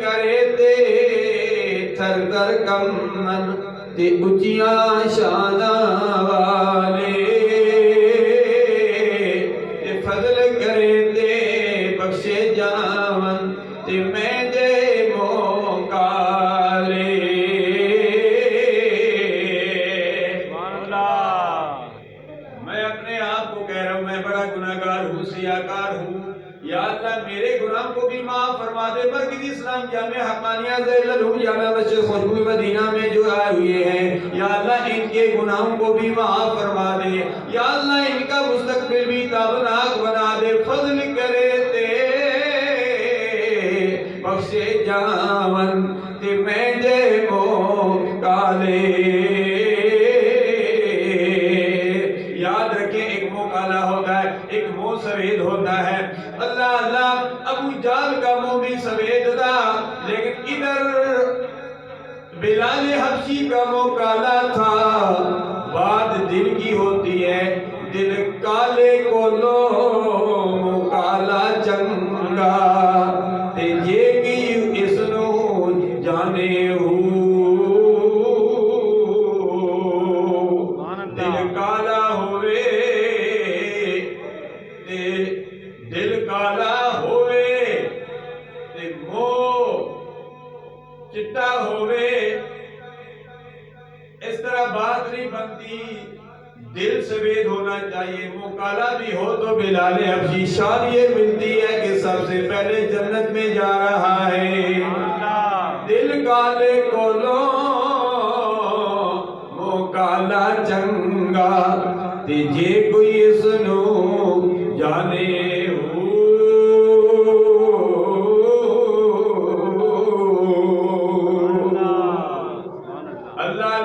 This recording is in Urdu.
کرے تے تھر کر کمن تے اچیاں شاناں والے تے فضل کرے تے بخشے جاون تے میں دے موقع لے میں اپنے آپ کو کہہ رہا ہوں میں بڑا گناہگار ہوں سیاہکار ہوں یا اللہ میرے گناہ کو بھی معاف فرما دے مرکز اسلام جامعہ حقانیہ زیل الہم جامعہ مسجد خوشبوئی مدینہ میں جو آئے ہوئے ہیں یا اللہ ان کے گناہوں کو بھی معاف فرما دے یا اللہ ان کا مستقبل بھی تابناک بنا دے فضل کرے تے بخشے جاون تے میں دے موقع لے یاد رکھیں ایک موقعہ ہوتا ہے ایک منہ سوید ہوتا ہے اللہ اللہ ابو جال کا منہ بھی سوید تھا لیکن ادھر بلال حبشی کا منہ کالا تھا بات دل کی ہوتی ہے دل کالے کو لو منہ کالا چنگا تے یہ بھی اس نو جانے ہو دل کالا ہوئے دل کالا ہوئے تے منہ چٹا ہوئے اس طرح بات نہیں بنتی دل سوید ہونا چاہیے منہ کالا بھی ہو تو بلال حبشی شان یہ ملتی ہے کہ سب سے پہلے جنت میں جا رہا ہے دل کالے کو لو منہ کالا چنگا تے جے کوئی اس نو جانے